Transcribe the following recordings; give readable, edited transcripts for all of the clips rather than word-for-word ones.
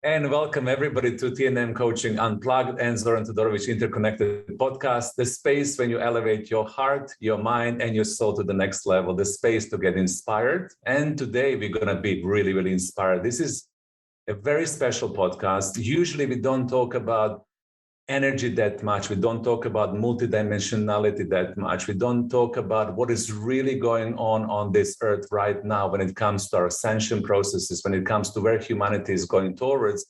And welcome everybody to TNM Coaching Unplugged and Zoran Todorovic Interconnected Podcast, the space when you elevate your heart, your mind, and your soul to the next level, the space to get inspired. And today we're going to be really, really inspired. This is a very special podcast. Usually we don't talk about energy that much. We don't talk about multidimensionality that much. We don't talk about what is really going on this earth right now when it comes to our ascension processes, when it comes to where humanity is going towards.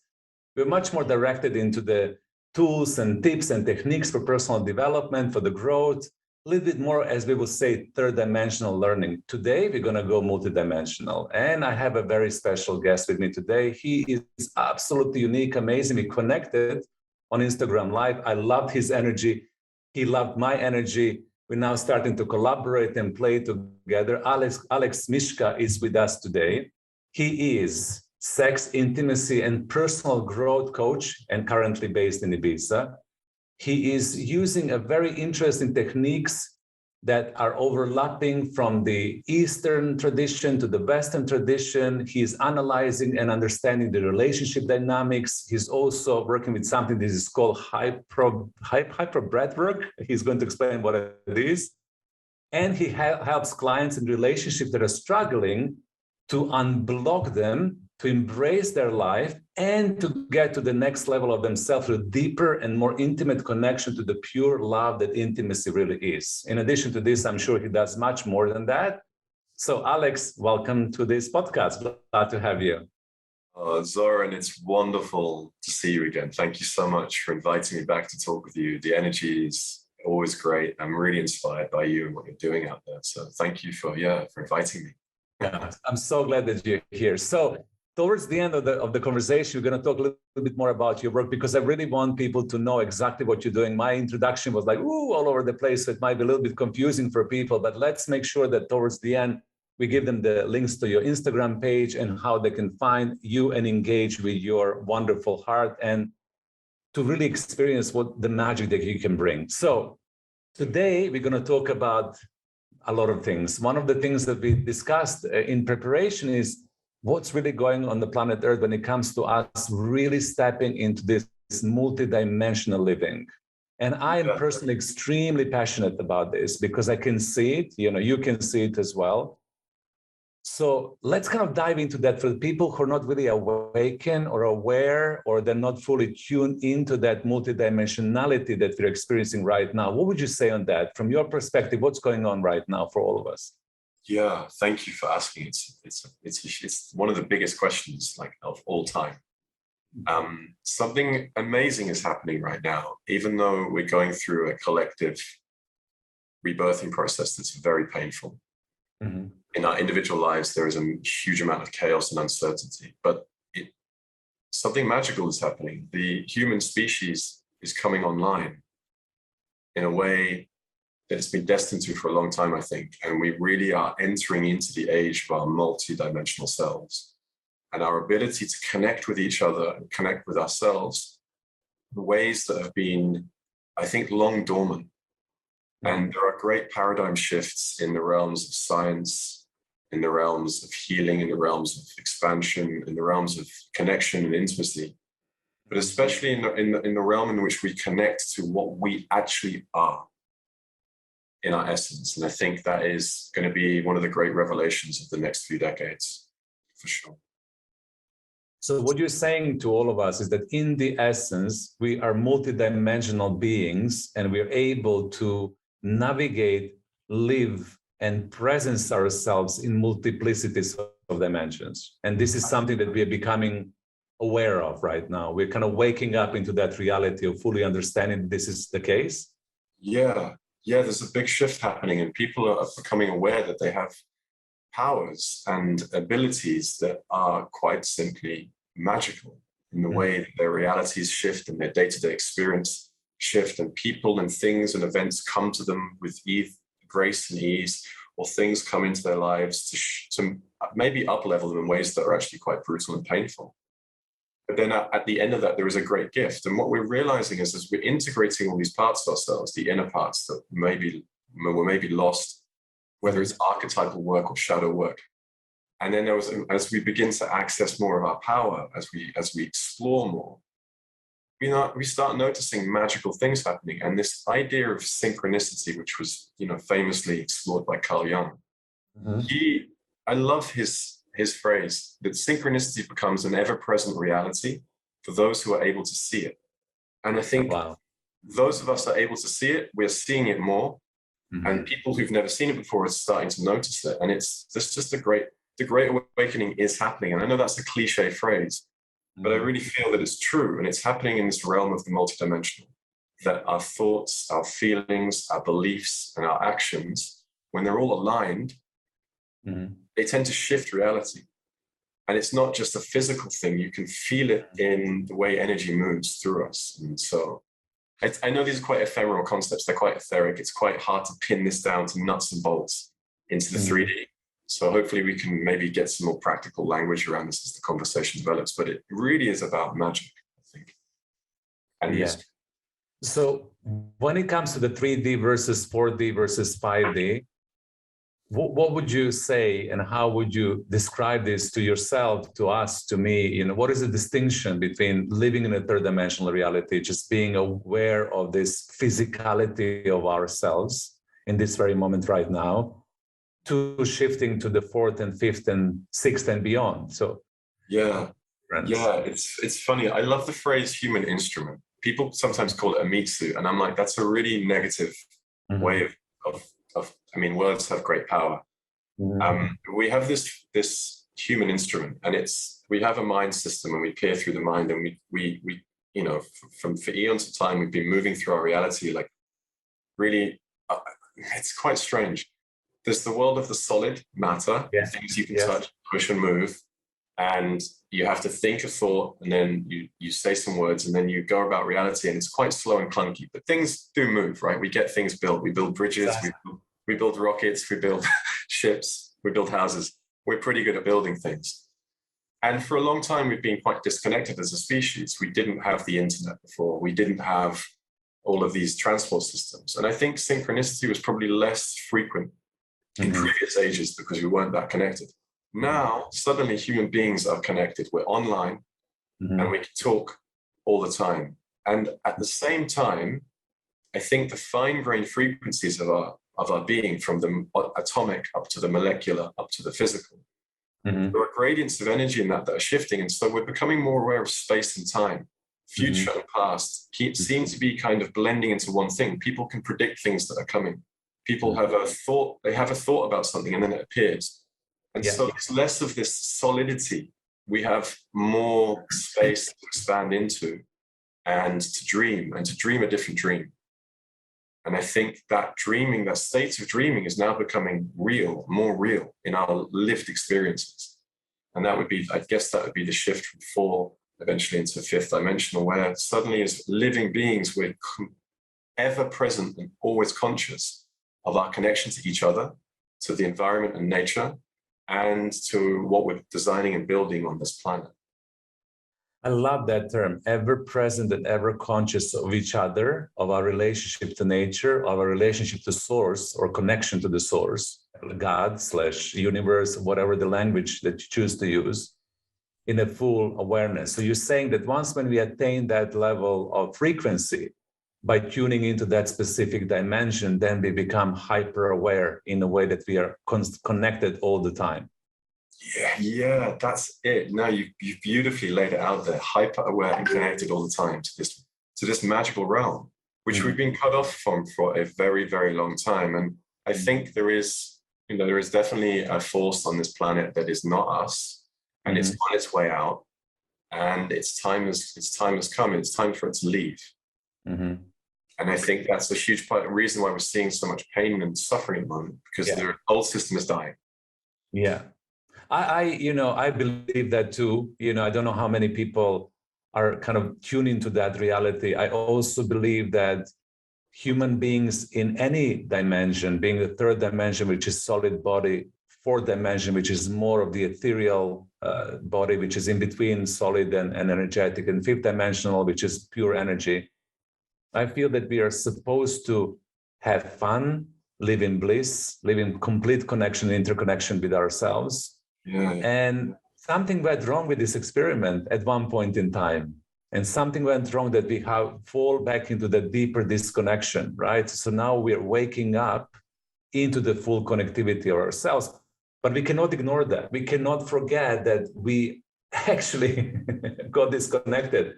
We're much more directed into the tools and tips and techniques for personal development, for the growth, a little bit more, as we would say, third dimensional learning. Today, we're going to go multidimensional. And I have a very special guest with me today. He is absolutely unique, amazingly connected on Instagram Live. I loved his energy. He loved my energy. We're now starting to collaborate and play together. Alex Misckha is with us today. He is sex, intimacy, and personal growth coach and currently based in Ibiza. He is using a very interesting techniques that are overlapping from the Eastern tradition to the Western tradition. He's analyzing and understanding the relationship dynamics. He's also working with something that is called Hypnobreathwork. He's going to explain what it is. And he helps clients in relationships that are struggling to unblock them, to embrace their life, and to get to the next level of themselves through a deeper and more intimate connection to the pure love that intimacy really is. In addition to this, I'm sure he does much more than that. So Alex, welcome to this podcast. Glad to have you. Zoran, it's wonderful to see you again. Thank you so much for inviting me back to talk with you. The energy is always great. I'm really inspired by you and what you're doing out there. So thank you for inviting me. Yeah, I'm so glad that you're here. So towards the end of the conversation, we're going to talk a little bit more about your work, because I really want people to know exactly what you're doing. My introduction was like, all over the place. So it might be a little bit confusing for people, but let's make sure that towards the end, we give them the links to your Instagram page and how they can find you and engage with your wonderful heart and to really experience what the magic that you can bring. So today we're going to talk about a lot of things. One of the things that we discussed in preparation is what's really going on the planet Earth when it comes to us really stepping into this multidimensional living. And I am personally extremely passionate about this because I can see it, you can see it as well. So let's kind of dive into that for the people who are not really awakened or aware, or they're not fully tuned into that multidimensionality that we're experiencing right now. What would you say on that? From your perspective, what's going on right now for all of us? Yeah, thank you for asking. It's one of the biggest questions of all time. Something amazing is happening right now, even though we're going through a collective rebirthing process that's very painful. Mm-hmm. In our individual lives, there is a huge amount of chaos and uncertainty, but something magical is happening. The human species is coming online in a way that it's been destined to for a long time, I think. And we really are entering into the age of our multi-dimensional selves and our ability to connect with each other and connect with ourselves in ways that have been, I think, long dormant. And there are great paradigm shifts in the realms of science, in the realms of healing, in the realms of expansion, in the realms of connection and intimacy, but especially in the realm in which we connect to what we actually are in our essence. And I think that is going to be one of the great revelations of the next few decades, for sure. So what you're saying to all of us is that in the essence, we are multidimensional beings, and we're able to navigate, live, and presence ourselves in multiplicities of dimensions. And this is something that we are becoming aware of right now. We're kind of waking up into that reality of fully understanding this is the case. Yeah, there's a big shift happening, and people are becoming aware that they have powers and abilities that are quite simply magical in the way that their realities shift and their day-to-day experience shift, and people and things and events come to them with grace and ease, or things come into their lives to maybe up-level them in ways that are actually quite brutal and painful. But then at the end of that, there is a great gift. And what we're realizing is, as we're integrating all these parts of ourselves, the inner parts that were maybe lost, whether it's archetypal work or shadow work, And then as we begin to access more of our power, as we explore more, we start noticing magical things happening. And this idea of synchronicity, which was, famously explored by Carl Jung, I love his phrase that synchronicity becomes an ever-present reality for those who are able to see it. And I think those of us that are able to see it, we're seeing it more. And people who've never seen it before are starting to notice it. And it's just the great awakening is happening. And I know that's a cliche phrase, but I really feel that it's true. And it's happening in this realm of the multidimensional, that our thoughts, our feelings, our beliefs, and our actions, when they're all aligned, they tend to shift reality. And it's not just a physical thing. You can feel it in the way energy moves through us. And so I know these are quite ephemeral concepts. They're quite etheric. It's quite hard to pin this down to nuts and bolts into the 3D. So hopefully we can maybe get some more practical language around this as the conversation develops. But it really is about magic, I think. And So when it comes to the 3D versus 4D versus 5D, what would you say and how would you describe this to yourself, to us, to me? What is the distinction between living in a third dimensional reality, just being aware of this physicality of ourselves in this very moment right now, to shifting to the fourth and fifth and sixth and beyond? So it's funny. I love the phrase human instrument. People sometimes call it a meat suit, and I'm like, that's a really negative way of words have great power. We have this human instrument, and we have a mind system, and we peer through the mind, and we for eons of time we've been moving through our reality, like really, it's quite strange. There's the world of the solid matter, things you can touch, push, and move, and you have to think a thought, and then you say some words, and then you go about reality, and it's quite slow and clunky, but things do move, right? We get things built. We build bridges, we build rockets, we build ships, we build houses. We're pretty good at building things. And for a long time, we've been quite disconnected as a species. We didn't have the internet before. We didn't have all of these transport systems. And I think synchronicity was probably less frequent in previous ages because we weren't that connected. Now, suddenly human beings are connected. We're online and we can talk all the time. And at the same time, I think the fine-grained frequencies of our being, from the atomic up to the molecular, up to the physical, there are gradients of energy in that are shifting. And so we're becoming more aware of space and time. Future and past seem to be kind of blending into one thing. People can predict things that are coming. People have a thought about something and then it appears. And so there's less of this solidity. We have more space to expand into and to dream a different dream. And I think that dreaming, that state of dreaming, is now becoming real, more real in our lived experiences. And that would be, I guess that would be the shift from 4 eventually into fifth dimensional, where suddenly as living beings, we're ever present and always conscious of our connection to each other, to the environment and nature, and to what we're designing and building on this planet. I love that term, ever present and ever conscious of each other, of our relationship to nature, of our relationship to source or connection to the source, God/universe, whatever the language that you choose to use, in a full awareness. So you're saying that once when we attain that level of frequency, by tuning into that specific dimension, then we become hyper aware in a way that we are connected all the time. Yeah, that's it. No, you beautifully laid it out there. Hyper aware and connected all the time to this magical realm, which we've been cut off from for a very, very long time. And I think there is definitely a force on this planet that is not us, and it's on its way out. And its time has come. It's time for it to leave. And I think that's a huge reason why we're seeing so much pain and suffering at the moment, because the old system is dying. Yeah. I believe that too. I don't know how many people are kind of tuned into that reality. I also believe that human beings in any dimension, being the third dimension, which is solid body, fourth dimension, which is more of the ethereal body, which is in between solid and energetic, and fifth dimensional, which is pure energy. I feel that we are supposed to have fun, live in bliss, live in complete connection, interconnection with ourselves, And something went wrong with this experiment at one point in time. And something went wrong that we have fall back into the deeper disconnection, right? So now we're waking up into the full connectivity of ourselves, but we cannot ignore that. We cannot forget that we actually got disconnected.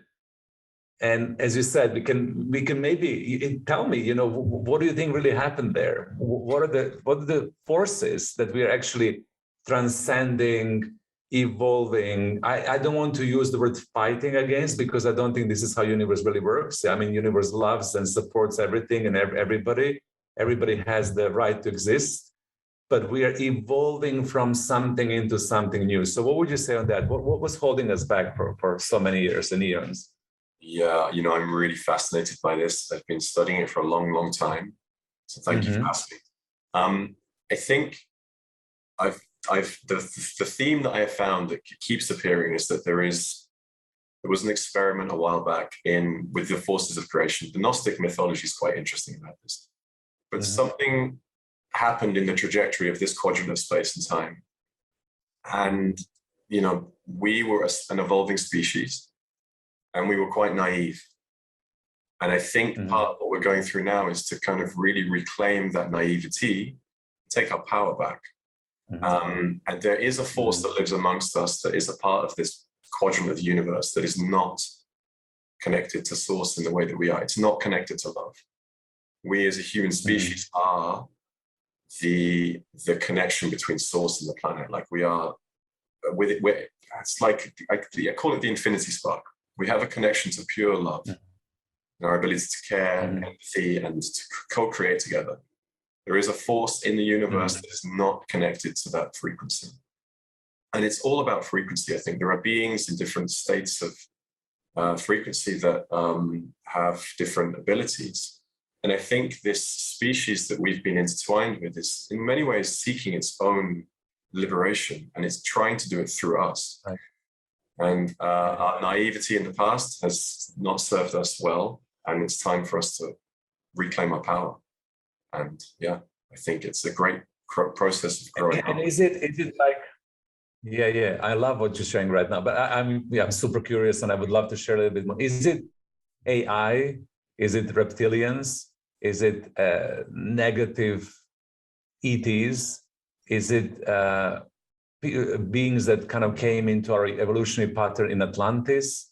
And as you said, we can maybe tell me, what do you think really happened there? What are the forces that we are actually transcending, evolving? I don't want to use the word fighting against, because I don't think this is how universe really works. I mean, universe loves and supports everything and everybody. Everybody has the right to exist, but we are evolving from something into something new. So what would you say on that? What was holding us back for so many years and eons? Yeah, I'm really fascinated by this. I've been studying it for a long, long time. So thank you for asking. I think the theme that I have found that keeps appearing is that there was an experiment a while back with the forces of creation. The Gnostic mythology is quite interesting about this. But something happened in the trajectory of this quadrant of space and time. And, we were an evolving species, and we were quite naive. And I think part of what we're going through now is to kind of really reclaim that naivety, take our power back. And there is a force that lives amongst us that is a part of this quadrant of the universe that is not connected to source in the way that we are. It's not connected to love. We as a human species are the connection between source and the planet. Like we are with it. It's like I call it the infinity spark. We have a connection to pure love, and our ability to care, empathy, and to co-create together. There is a force in the universe that is not connected to that frequency. And it's all about frequency. I think there are beings in different states of frequency that have different abilities. And I think this species that we've been intertwined with is in many ways seeking its own liberation, and it's trying to do it through us. Right. And our naivety in the past has not served us well, and it's time for us to reclaim our power. And I think it's a great process of growing up. And is it like, I love what you're sharing right now, but I'm super curious, and I would love to share a little bit more. Is it AI? Is it reptilians? Is it negative ETs? Is it beings that kind of came into our evolutionary pattern in Atlantis?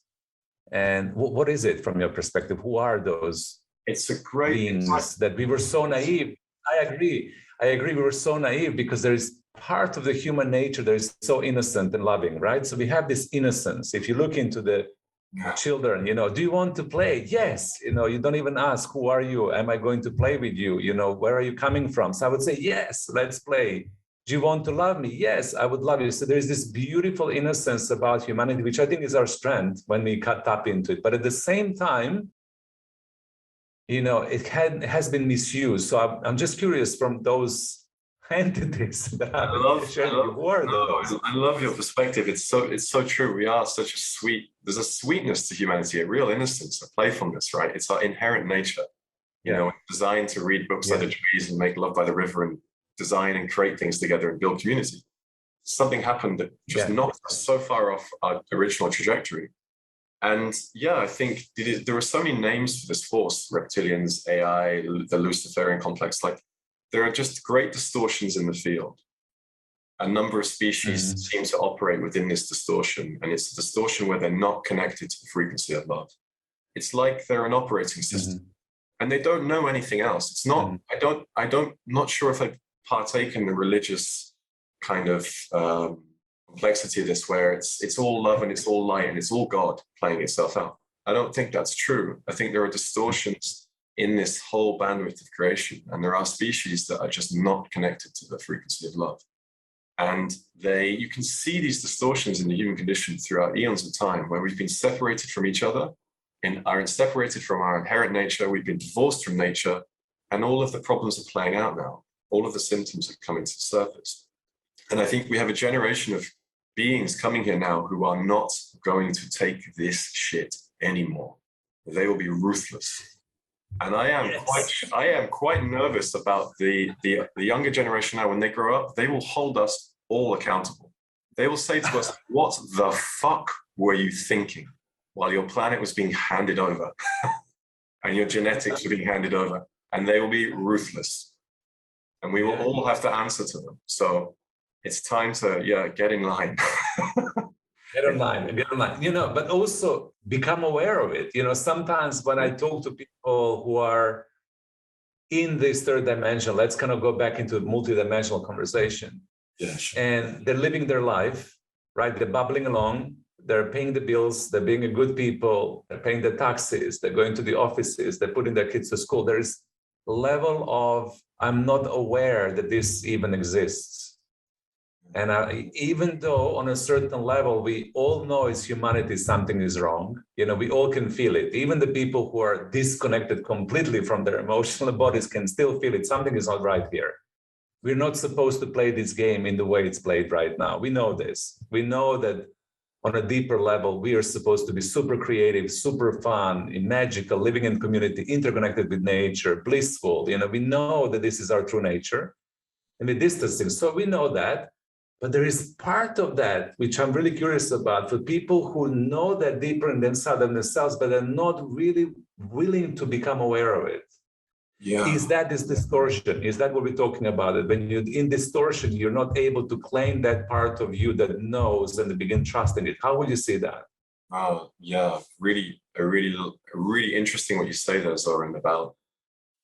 And what is it from your perspective? Who are those beings that we were so naive? I agree. We were so naive because there is part of the human nature that is so innocent and loving, right? So we have this innocence. If you look into the children, do you want to play? Yes. You don't even ask, who are you? Am I going to play with you? Where are you coming from? So I would say, yes, let's play. Do you want to love me? Yes, I would love you. So there's this beautiful innocence about humanity, which I think is our strength when we tap into it. But at the same time, it has been misused. So I'm just curious from those entities that I love your perspective. It's so true. We are such a there's a sweetness to humanity, a real innocence, a playfulness, right? It's our inherent nature. Designed to read books under trees and make love by the river and design and create things together and build community. Something happened that just knocked us so far off our original trajectory. And I think there are so many names for this force: reptilians, AI, the Luciferian complex. Like, there are just great distortions in the field. A number of species seem to operate within this distortion, and it's a distortion where they're not connected to the frequency of love. It's like they're an operating system, and they don't know anything else. It's not. Not sure if I partake in the religious kind of complexity of this, where it's all love and it's all light and it's all God playing itself out. I don't think that's true. I think there are distortions in this whole bandwidth of creation, and there are species that are just not connected to the frequency of love. And you can see these distortions in the human condition throughout eons of time, where we've been separated from each other and are separated from our inherent nature. We've been divorced from nature, and all of the problems are playing out now. All of the symptoms are coming to the surface. And I think we have a generation of beings coming here now who are not going to take this shit anymore. They will be ruthless. And I am quite nervous about the younger generation now. When they grow up, they will hold us all accountable. They will say to us, what the fuck were you thinking while your planet was being handed over and your genetics were being handed over? And they will be ruthless. And we will all have to answer to them. So it's time to, get in line. Get in line. But also become aware of it. Sometimes when I talk to people who are in this third dimension, let's kind of go back into a multidimensional conversation. Yeah, sure. And they're living their life, right? They're bubbling along. They're paying the bills. They're being a good people. They're paying the taxes. They're going to the offices. They're putting their kids to school. There is a level of, I'm not aware that this even exists. And even though on a certain level, we all know as humanity, something is wrong. We all can feel it. Even the people who are disconnected completely from their emotional bodies can still feel it. Something is not right here. We're not supposed to play this game in the way it's played right now. We know this. We know that on a deeper level, we are supposed to be super creative, super fun, magical, living in community, interconnected with nature, blissful. We know that this is our true nature. And the distancing. So we know that. But there is part of that, which I'm really curious about, for people who know that deeper in themselves, but are not really willing to become aware of it. Yeah. Is that this distortion? Is that what we're talking about? It when you're in distortion, you're not able to claim that part of you that knows and begin trusting it. How would you see that? Oh, yeah, really interesting what you say there, Zoran, about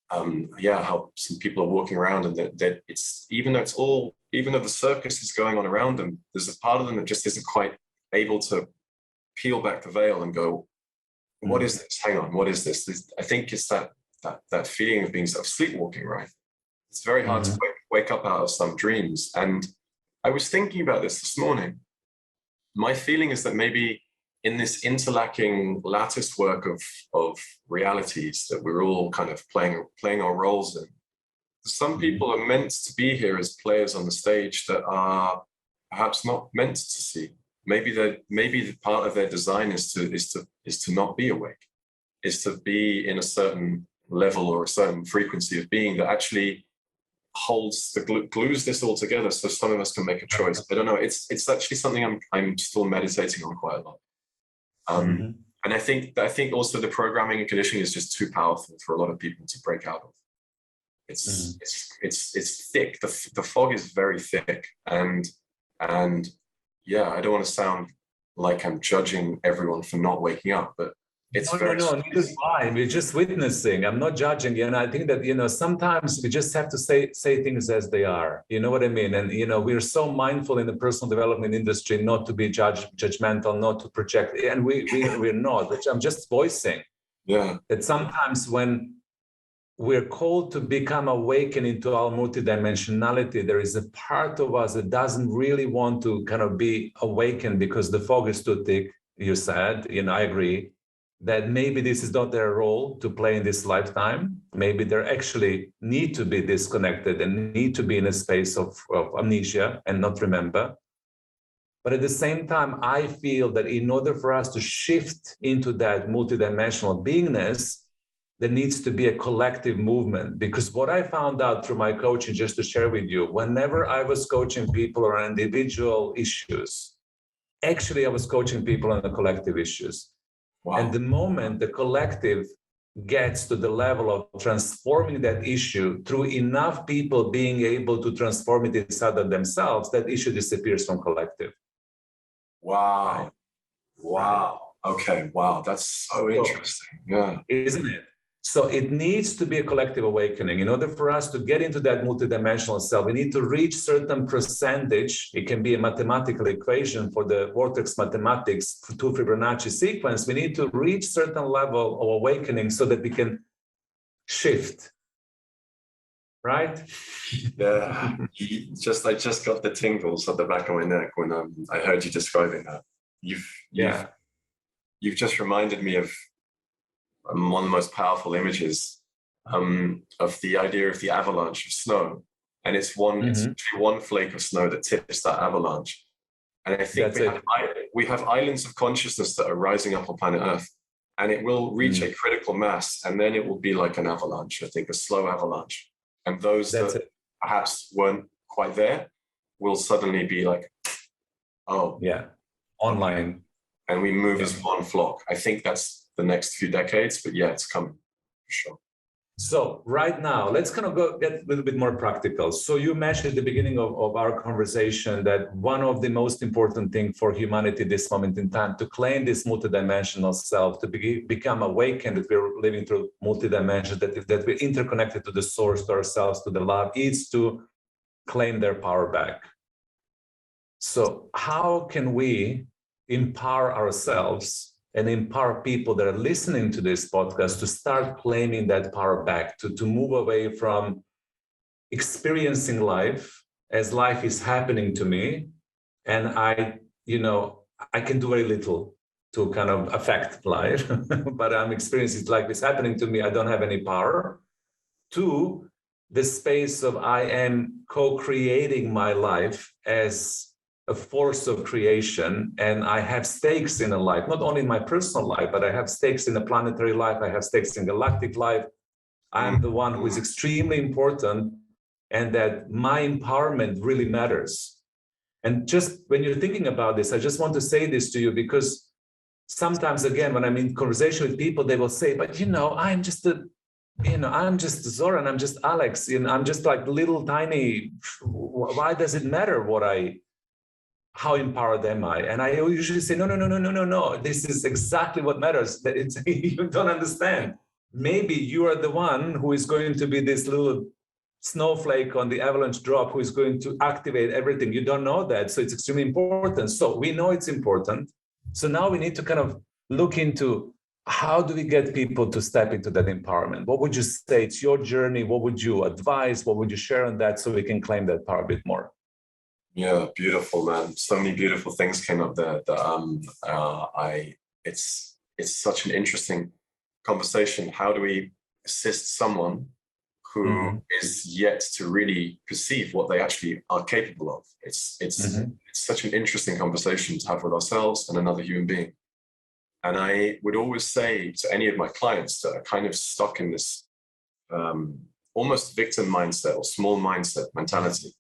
how some people are walking around and that it's even though the circus is going on around them, there's a part of them that just isn't quite able to peel back the veil and go, what is this? Hang on, what is this? I think it's that feeling of being sort of sleepwalking, right? It's very hard to wake up out of some dreams. And I was thinking about this morning. My feeling is that maybe in this interlacking lattice work of realities that we're all kind of playing our roles in, some people are meant to be here as players on the stage that are perhaps not meant to see. Maybe the part of their design is to not be awake, is to be in a certain level or a certain frequency of being that actually glues this all together, so some of us can make a choice. I don't know. It's actually something I'm still meditating on quite a lot. And I think also the programming and conditioning is just too powerful for a lot of people to break out of. It's thick. The fog is very thick, and yeah, I don't want to sound like I'm judging everyone for not waking up, but it's no, neither do I. We're just witnessing. I'm not judging you. And I think that, sometimes we just have to say things as they are. You know what I mean? And, we're so mindful in the personal development industry not to be judgmental, not to project. And we're not, which I'm just voicing. Yeah. That sometimes when we're called to become awakened into our multidimensionality, there is a part of us that doesn't really want to kind of be awakened because the fog is too thick, you said. I agree. That maybe this is not their role to play in this lifetime. Maybe they actually need to be disconnected and need to be in a space of amnesia and not remember. But at the same time, I feel that in order for us to shift into that multidimensional beingness, there needs to be a collective movement. Because what I found out through my coaching, just to share with you, whenever I was coaching people on individual issues, actually I was coaching people on the collective issues. Wow. And the moment the collective gets to the level of transforming that issue through enough people being able to transform it inside of themselves, that issue disappears from collective. Wow. Wow. Okay. Wow. That's so interesting. Yeah. Isn't it? So it needs to be a collective awakening. In order for us to get into that multidimensional self, we need to reach certain percentage. It can be a mathematical equation for the vortex mathematics, 2 Fibonacci sequence. We need to reach certain level of awakening so that we can shift. Right? Yeah. I just got the tingles at the back of my neck when I heard you describing that. You've just reminded me of one of the most powerful images of the idea of the avalanche of snow. And it's one flake of snow that tips that avalanche. And I think we have islands of consciousness that are rising up on planet Earth, and it will reach a critical mass, and then it will be like an avalanche, I think, a slow avalanche. And those that perhaps weren't quite there will suddenly be like, Oh, Yeah. Online. And we move as one flock. I think that's the next few decades, but yeah, it's coming for sure. So right now, let's kind of get a little bit more practical. So you mentioned at the beginning of our conversation that one of the most important things for humanity this moment in time, to claim this multidimensional self, to become awakened that we're living through multidimensions, that we're interconnected to the source, to ourselves, to the love, is to claim their power back. So how can we empower ourselves and empower people that are listening to this podcast to start claiming that power back, to move away from experiencing life as life is happening to me, and I can do very little to kind of affect life, but I'm experiencing life is happening to me, I don't have any power, to the space of I am co-creating my life as a force of creation, and I have stakes in a life, not only in my personal life, but I have stakes in a planetary life, I have stakes in galactic life. I am the one who is extremely important, and that my empowerment really matters. And just when you're thinking about this, I just want to say this to you, because sometimes, again, when I'm in conversation with people, they will say, but I'm just Zoran, I'm just Alex, I'm just like little tiny, why does it matter how empowered am I? And I usually say, no. This is exactly what matters. You don't understand. Maybe you are the one who is going to be this little snowflake on the avalanche drop who is going to activate everything. You don't know that. So it's extremely important. So we know it's important. So now we need to kind of look into, how do we get people to step into that empowerment? What would you say? It's your journey. What would you advise? What would you share on that, so we can claim that power a bit more? Yeah, beautiful, man. So many beautiful things came up there that it's such an interesting conversation. How do we assist someone who is yet to really perceive what they actually are capable of? It's such an interesting conversation to have with ourselves and another human being. And I would always say to any of my clients that are kind of stuck in this almost victim mindset or small mindset mentality,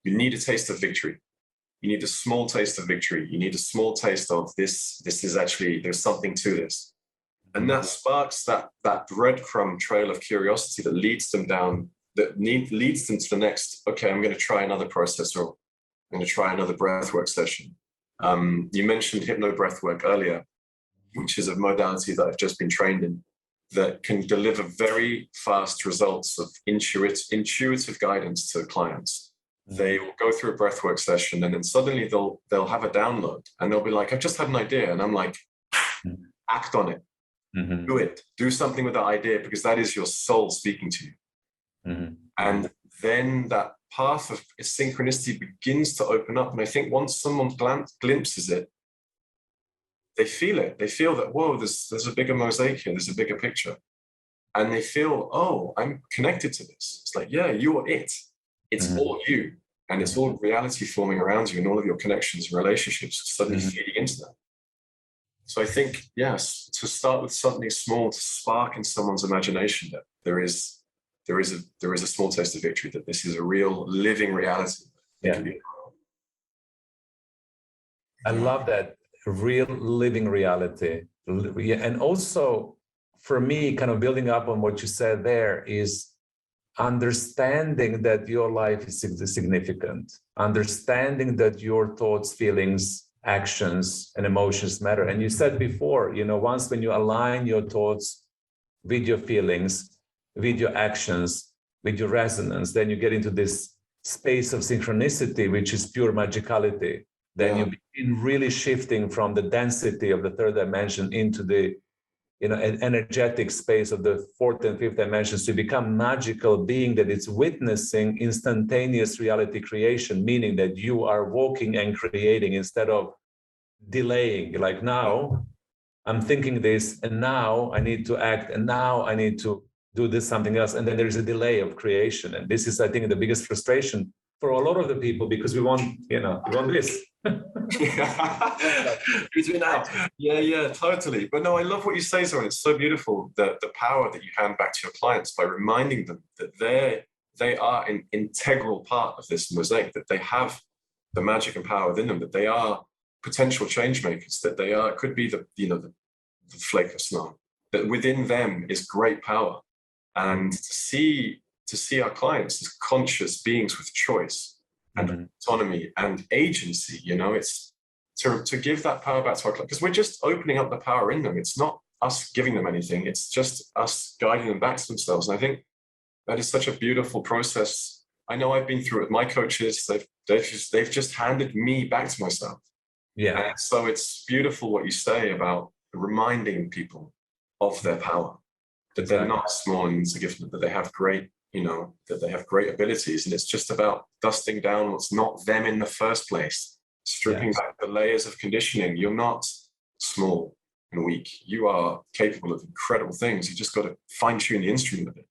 you need a taste of victory. You need a small taste of victory. You need a small taste of this is actually, there's something to this. And that sparks that breadcrumb trail of curiosity that leads them down, leads them to the next, okay, I'm going to try another process, or I'm going to try another breathwork session. You mentioned hypnobreathwork earlier, which is a modality that I've just been trained in, that can deliver very fast results of intuitive guidance to clients. They will go through a breathwork session, and then suddenly they'll have a download, and they'll be like, I've just had an idea. And I'm like, act on it. Do it. Do something with that idea, because that is your soul speaking to you. And then that path of synchronicity begins to open up. And I think once someone glimpses it, they feel it. They feel that, whoa, there's a bigger mosaic here. There's a bigger picture. And they feel, oh, I'm connected to this. It's like, yeah, you're it. It's all you. And it's all reality forming around you, and all of your connections and relationships suddenly feeding into that. So I think, yes, to start with something small, to spark in someone's imagination that there is a small taste of victory, that this is a real living reality. I love that, real living reality. And also, for me, kind of building up on what you said there, is understanding that your life is significant, understanding that your thoughts, feelings, actions, and emotions matter. And you said before, once when you align your thoughts with your feelings, with your actions, with your resonance, then you get into this space of synchronicity, which is pure magicality. Then you begin really shifting from the density of the third dimension into the an energetic space of the fourth and fifth dimensions, to become magical being that is witnessing instantaneous reality creation, meaning that you are walking and creating instead of delaying. Like, now I'm thinking this, and now I need to act, and now I need to do this something else, and then there is a delay of creation. And this is, I think, the biggest frustration for a lot of the people, because we want this. Yeah, totally. But no, I love what you say, Zoran. It's so beautiful, the power that you hand back to your clients by reminding them that they are an integral part of this mosaic, that they have the magic and power within them, that they are potential change makers, that they are, could be the flake of snow, that within them is great power. And to see our clients as conscious beings with choice and autonomy and agency, it's to give that power back to our clients, because we're just opening up the power in them. It's not us giving them anything, it's just us guiding them back to themselves. And I think that is such a beautiful process. I know I've been through it with my coaches. They've just handed me back to myself. Yeah. And so it's beautiful what you say about reminding people of their power, that they're not small and insignificant, that they have great, that they have great abilities. And it's just about dusting down what's not them in the first place, stripping back the layers of conditioning. You're not small and weak. You are capable of incredible things. You just got to fine tune the instrument a bit.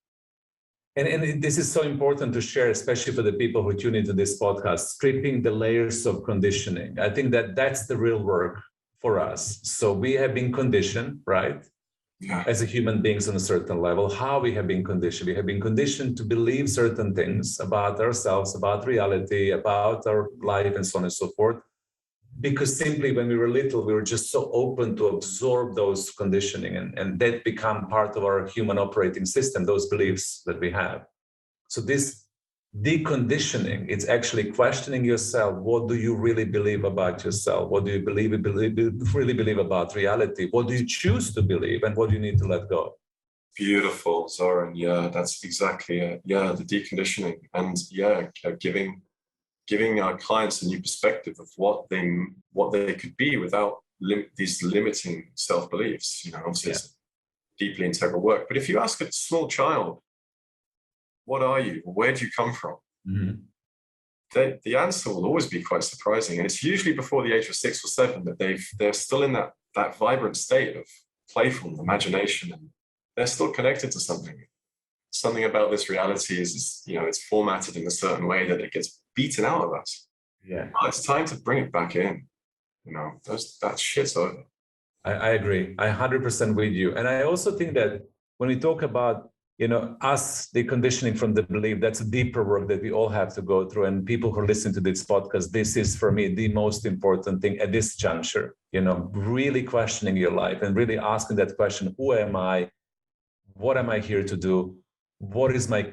And this is so important to share, especially for the people who tune into this podcast, stripping the layers of conditioning. I think that that's the real work for us. So we have been conditioned, right? Yeah. As a human beings on a certain level, how we have been conditioned. We have been conditioned to believe certain things about ourselves, about reality, about our life, and so on and so forth. Because simply when we were little, we were just so open to absorb those conditioning, and that become part of our human operating system, those beliefs that we have. So this deconditioning, it's actually questioning yourself. What do you really believe about yourself? What do you really believe about reality? What do you choose to believe, and what do you need to let go? Beautiful, Zoran. Yeah, that's exactly it. Yeah, the deconditioning, and giving our clients a new perspective of what they could be without these limiting self-beliefs. Obviously it's deeply integral work. But if you ask a small child, what are you? Where do you come from? The answer will always be quite surprising. And it's usually before the age of 6 or 7 that they're still in that vibrant state of playful imagination, and they're still connected to something. Something about this reality is it's formatted in a certain way that it gets beaten out of us. Yeah. It's time to bring it back in. That shit's over. I agree. I 100% with you. And I also think that when we talk about, us deconditioning from the belief, that's a deeper work that we all have to go through. And people who listen to this podcast, this is for me the most important thing at this juncture, really questioning your life and really asking that question, who am I? What am I here to do? What is my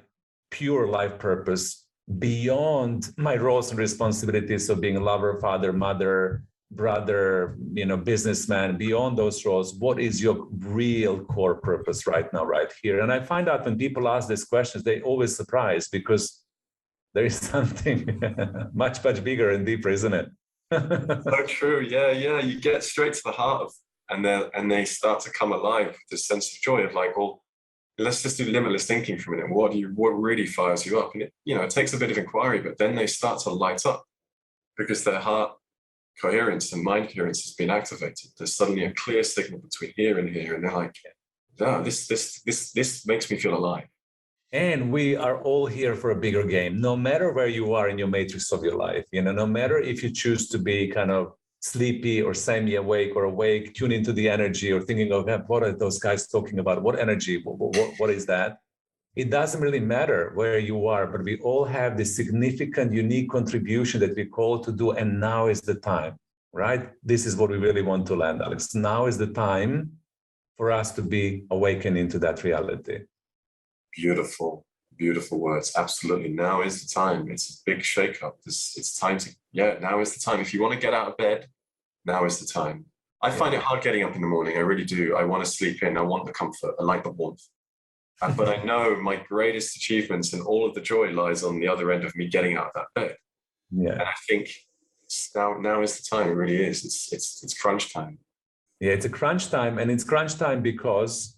pure life purpose beyond my roles and responsibilities of being a lover, father, mother, brother, businessman? Beyond those roles, what is your real core purpose right now, right here? And I find out when people ask these questions, they always surprise, because there is something much, much bigger and deeper, isn't it? So true. Yeah. You get straight to the heart of, and they start to come alive with this sense of joy of like, well, let's just do limitless thinking for a minute. What really fires you up? And it takes a bit of inquiry, but then they start to light up because their heart coherence and mind coherence has been activated. There's suddenly a clear signal between here and here, and they're like, this makes me feel alive. And we are all here for a bigger game, no matter where you are in your matrix of your life. No matter if you choose to be kind of sleepy or semi-awake or awake, tune into the energy, or thinking of, what are those guys talking about? What energy? What is that? It doesn't really matter where you are, but we all have this significant, unique contribution that we call to do. And now is the time, right? This is what we really want to land, Alex. Now is the time for us to be awakened into that reality. Beautiful, beautiful words. Absolutely. Now is the time. It's a big shakeup. It's time to, now is the time. If you want to get out of bed, now is the time. I find it hard getting up in the morning. I really do. I want to sleep in. I want the comfort. I like the warmth. But I know my greatest achievements and all of the joy lies on the other end of me getting out of that bed. Yeah. And I think now is the time. It really is. It's crunch time. Yeah, it's a crunch time. And it's crunch time because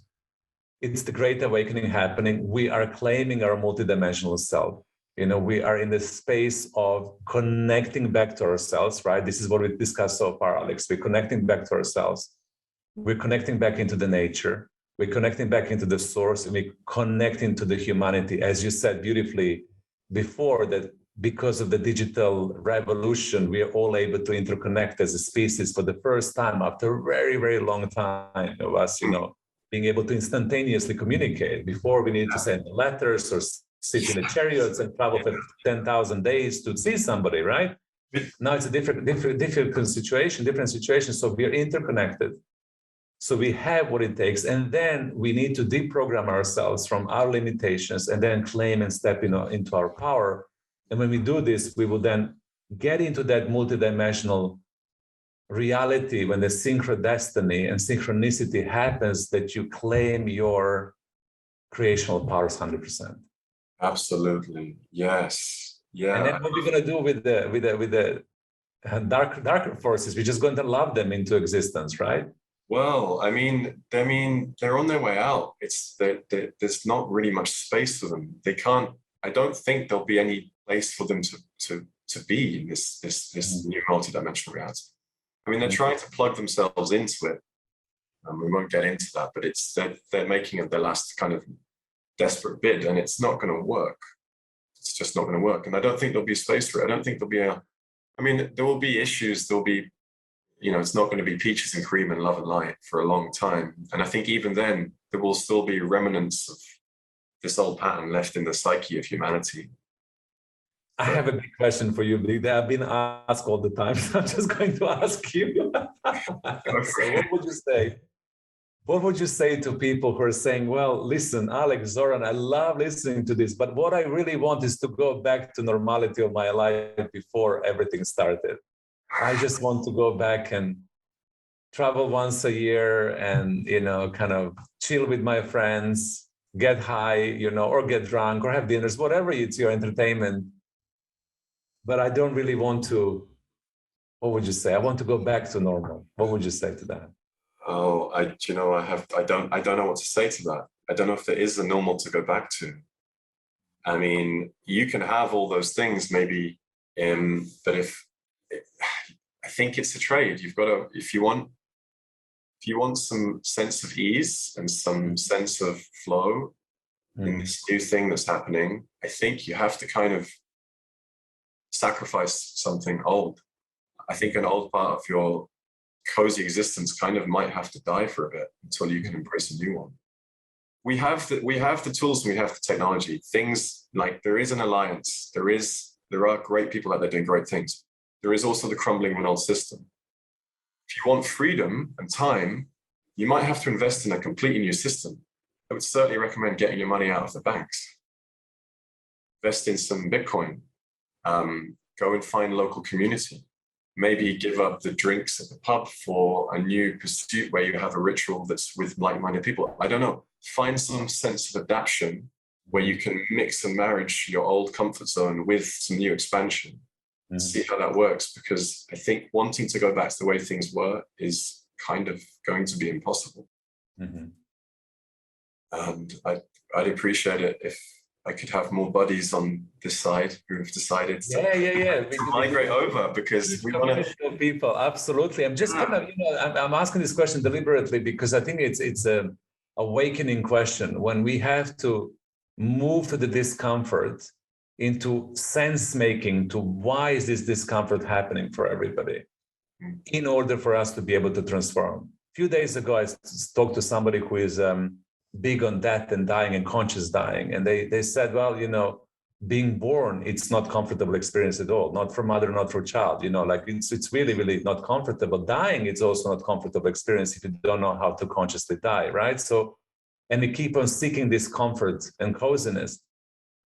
it's the great awakening happening. We are claiming our multidimensional self. We are in the space of connecting back to ourselves, right? This is what we've discussed so far, Alex. We're connecting back to ourselves. We're connecting back into the nature. We're connecting back into the source, and we're connecting to the humanity. As you said beautifully before, that because of the digital revolution, we are all able to interconnect as a species for the first time after a very, very long time of us, being able to instantaneously communicate. Before, we needed to send letters or sit in the chariots and travel for 10,000 days to see somebody, right? Now it's a different situation. So we are interconnected. So we have what it takes. And then we need to deprogram ourselves from our limitations and then claim and step into our power. And when we do this, we will then get into that multidimensional reality when the synchrodestiny and synchronicity happens, that you claim your creational powers 100%. Absolutely. Yes. Yeah. And then what we're going to do with the darker forces, we're just going to love them into existence, right? Well, I mean, they're on their way out. There's not really much space for them. They can't. I don't think there'll be any place for them to be in this new multidimensional reality. I mean, they're trying to plug themselves into it. We won't get into that, but they're making it their last kind of desperate bid, and it's not going to work. It's just not going to work. And I don't think there'll be space for it. I don't think there'll be I mean, there will be issues. There'll be, it's not going to be peaches and cream and love and light for a long time. And I think even then, there will still be remnants of this old pattern left in the psyche of humanity. I have a big question for you, Blig. I've been asked all the time. So I'm just going to ask you. So what would you say? What would you say to people who are saying, well, listen, Alex, Zoran, I love listening to this, but what I really want is to go back to normality of my life before everything started. I just want to go back and travel once a year and, kind of chill with my friends, get high, or get drunk or have dinners, whatever it's your entertainment. But I don't really want to, what would you say? I want to go back to normal. What would you say to that? Oh, I don't know what to say to that. I don't know if there is a normal to go back to. I mean, you can have all those things maybe, but I think it's a trade. You've got to, if you want some sense of ease and some sense of flow in this new thing that's happening, I think you have to kind of sacrifice something old. I think an old part of your cozy existence kind of might have to die for a bit until you can embrace a new one. We have the tools and we have the technology. Things like there is an alliance. There are great people out there doing great things. There is also the crumbling of an old system. If you want freedom and time, you might have to invest in a completely new system. I would certainly recommend getting your money out of the banks. Invest in some Bitcoin. Go and find local community. Maybe give up the drinks at the pub for a new pursuit where you have a ritual that's with like-minded people. I don't know. Find some sense of adaptation where you can mix and marriage your old comfort zone with some new expansion and see how that works. Because I think wanting to go back to the way things were is kind of going to be impossible. And I'd appreciate it if I could have more buddies on this side who have decided to migrate over, because we want to people. Absolutely. I'm just kind of, I'm asking this question deliberately because I think it's a awakening question when we have to move to the discomfort into sense making to why is this discomfort happening for everybody in order for us to be able to transform. A few days ago, I talked to somebody who is big on death and dying and conscious dying. And they said, well, being born, it's not comfortable experience at all, not for mother, not for child, like it's really, really not comfortable. Dying, it's also not comfortable experience if you don't know how to consciously die, right? So, and we keep on seeking this comfort and coziness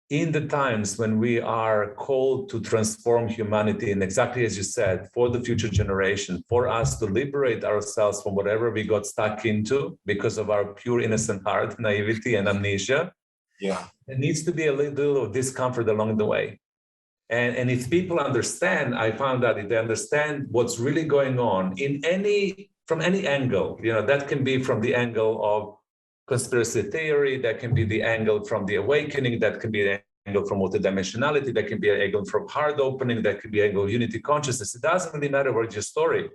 in the times when we are called to transform humanity, and exactly as you said, for the future generation, for us to liberate ourselves from whatever we got stuck into because of our pure innocent heart, naivety and amnesia. Yeah, there needs to be a little of discomfort along the way. And if people understand, I found that if they understand what's really going on from any angle, that can be from the angle of conspiracy theory, that can be the angle from the awakening, that can be the angle from multidimensionality, that can be an angle from heart opening, that can be an angle of unity consciousness. It doesn't really matter what's your story.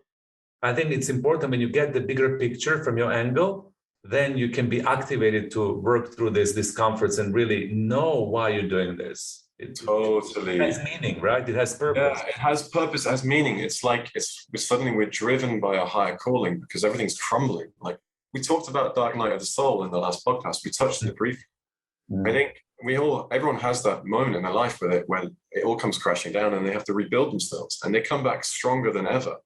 I think it's important when you get the bigger picture from your angle, then you can be activated to work through these discomforts and really know why you're doing this. It has meaning, right? It has purpose. Yeah, it has purpose, it has meaning. It's like suddenly we're driven by a higher calling because everything's crumbling. Like we talked about Dark Night of the Soul in the last podcast. We touched on it briefly. I think everyone has that moment in their life where it all comes crashing down and they have to rebuild themselves, and they come back stronger than ever.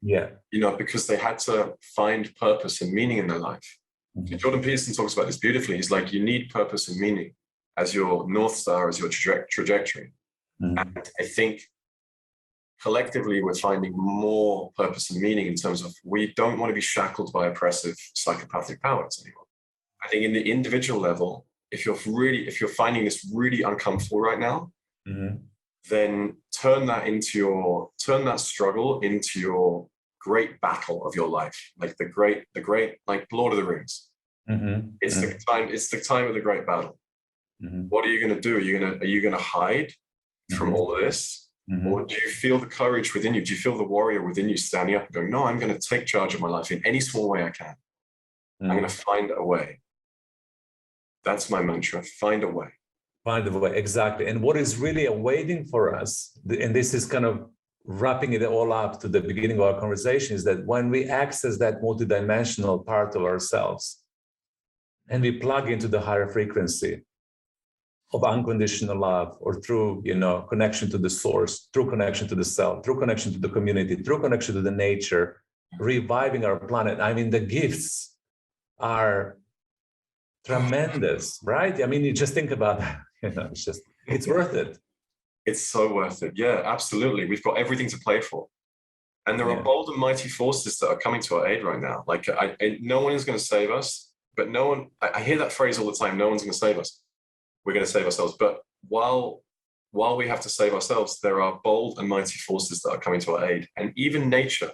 Yeah. Because they had to find purpose and meaning in their life. Mm-hmm. Jordan Peterson talks about this beautifully. He's like, you need purpose and meaning as your North Star, as your trajectory. Mm-hmm. And I think collectively we're finding more purpose and meaning in terms of, we don't want to be shackled by oppressive psychopathic powers anymore. I think in the individual level, if you're finding this really uncomfortable right now, mm-hmm. then turn that struggle into your great battle of your life, like the great, like Lord of the Rings. Mm-hmm. It's the time of the great battle. Mm-hmm. What are you going to do? Are you going to hide mm-hmm. from all of this? Mm-hmm. Or do you feel the courage within you? Do you feel the warrior within you standing up and going, no, I'm going to take charge of my life in any small way I can. Mm-hmm. I'm going to find a way. That's my mantra. Find a way. Find a way, exactly. And what is really awaiting for us, and this is kind of wrapping it all up to the beginning of our conversation, is that when we access that multidimensional part of ourselves and we plug into the higher frequency of unconditional love, or through, connection to the source, through connection to the self, through connection to the community, through connection to the nature, reviving our planet. I mean, the gifts are tremendous, right? I mean, you just think about that, it's worth it. It's so worth it. Yeah, absolutely. We've got everything to play for. And there are bold and mighty forces that are coming to our aid right now. Like, no one is going to save us, but I hear that phrase all the time, no one's going to save us. We're going to save ourselves. But while we have to save ourselves, there are bold and mighty forces that are coming to our aid. And even nature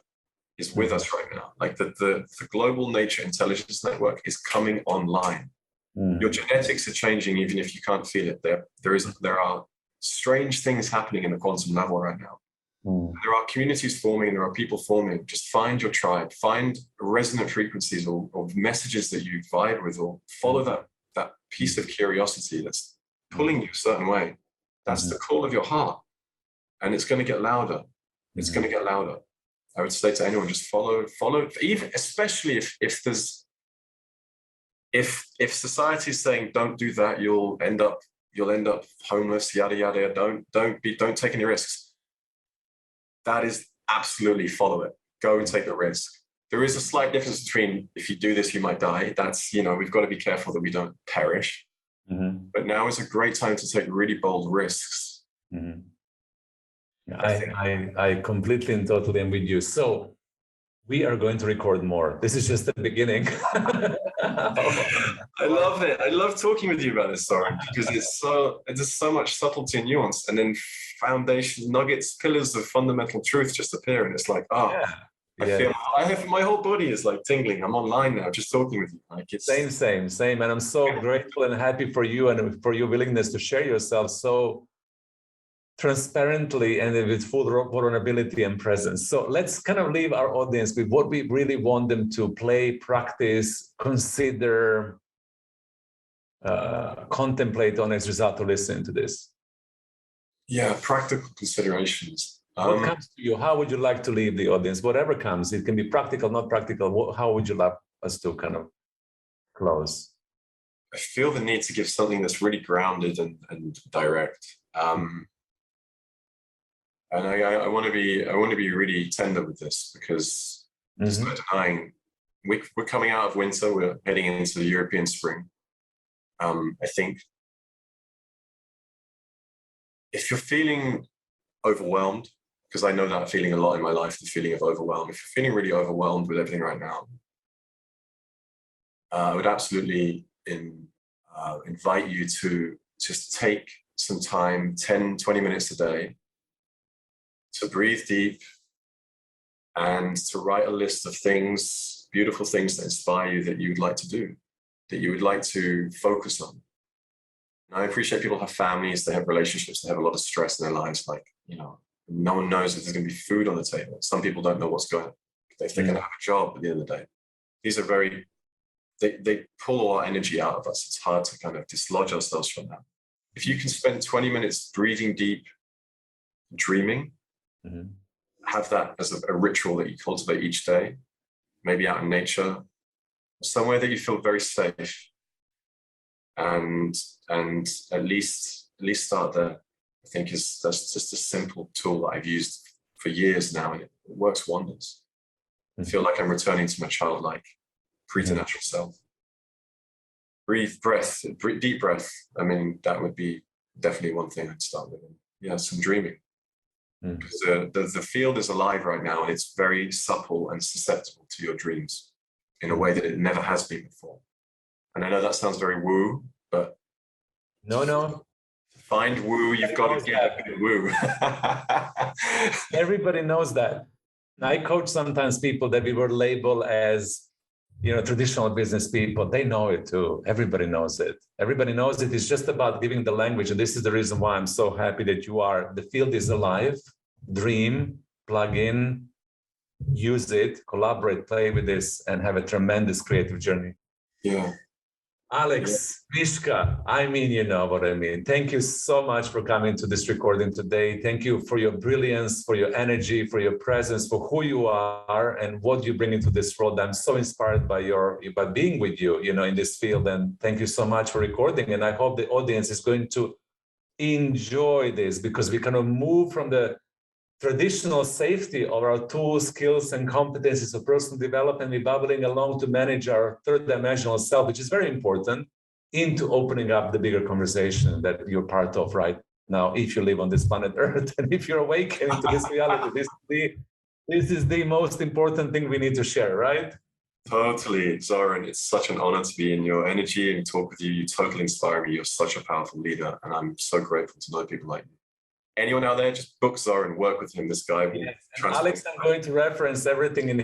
is with us right now. Like the global nature intelligence network is coming online. Your genetics are changing, even if you can't feel it. There are strange things happening in the quantum level right now. There are communities forming, and there are people forming. Just find your tribe, find resonant frequencies or messages that you vibe with, or follow that piece of curiosity that's pulling you a certain way. That's the call of your heart, and it's going to get louder. It's going to get louder. I would say to anyone, just follow, even especially if society is saying don't do that, you'll end up homeless, yada yada. Don't take any risks. That is absolutely, follow it. Go and take the risk. There is a slight difference between, if you do this, you might die. That's, we've got to be careful that we don't perish. Mm-hmm. But now is a great time to take really bold risks. Mm-hmm. I completely and totally am with you. So we are going to record more. This is just the beginning. I love it. I love talking with you about this, Soren, because there's so much subtlety and nuance, and then foundation nuggets, pillars of fundamental truth just appear, and it's like, I have my whole body is like tingling. I'm online now, just talking with you. Like it's same. And I'm so grateful and happy for you and for your willingness to share yourself so transparently and with full vulnerability and presence. So let's kind of leave our audience with what we really want them to play, practice, consider, contemplate on as a result to listen to this. Yeah, practical considerations. What comes to you? How would you like to leave the audience? Whatever comes, it can be practical, not practical. How would you like us to kind of close? I feel the need to give something that's really grounded and direct. And I want to be really tender with this, because there's no denying we're coming out of winter. We're heading into the European spring. I think if you're feeling overwhelmed, because I know that feeling a lot in my life, the feeling of overwhelm. If you're feeling really overwhelmed with everything right now, I would absolutely invite you to just take some time, 10, 20 minutes a day, to breathe deep and to write a list of things, beautiful things that inspire you, that you would like to do, that you would like to focus on. And I appreciate people have families, they have relationships, they have a lot of stress in their lives. Like, no one knows if there's going to be food on the table. Some people don't know what's going on. If they're going to have a job at the end of the day. These are they pull all our energy out of us. It's hard to kind of dislodge ourselves from that. If you can spend 20 minutes breathing deep, dreaming, have that as a ritual that you cultivate each day, maybe out in nature, somewhere that you feel very safe. and at least start there. I think that's just a simple tool that I've used for years now, and it works wonders. I feel like I'm returning to my childlike, preternatural self. Deep breath. I mean, that would be definitely one thing I'd start with. Yeah, some dreaming. Because the field is alive right now, and it's very supple and susceptible to your dreams in a way that it never has been before. And I know that sounds very woo, but no. To find woo, you've got to get a bit woo. Everybody knows that. I coach sometimes people that we were labeled as, traditional business people. They know it too. Everybody knows it. Everybody knows it. It's just about giving the language. And this is the reason why I'm so happy that you are. The field is alive. Dream, plug in, use it, collaborate, play with this, and have a tremendous creative journey. Yeah. Alex, Mischa, I mean, you know what I mean. Thank you so much for coming to this recording today. Thank you for your brilliance, for your energy, for your presence, for who you are and what you bring into this world. I'm so inspired by being with you, in this field. And thank you so much for recording. And I hope the audience is going to enjoy this, because we kind of move from the traditional safety of our tools, skills, and competencies of personal development, we're bubbling along to manage our third dimensional self, which is very important, into opening up the bigger conversation that you're part of right now, if you live on this planet Earth, and if you're awakening to this reality. This is the most important thing we need to share, right? Totally, Zoran. It's such an honor to be in your energy and talk with you. You totally inspire me. You're such a powerful leader, and I'm so grateful to know people like you. Anyone out there, just book Zoran, work with him. This guy will transform. Alex, I'm going to reference everything in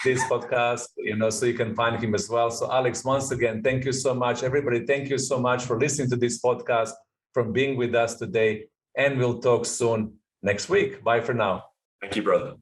this podcast, so you can find him as well. So Alex, once again, thank you so much. Everybody, thank you so much for listening to this podcast, for being with us today. And we'll talk soon next week. Bye for now. Thank you, brother.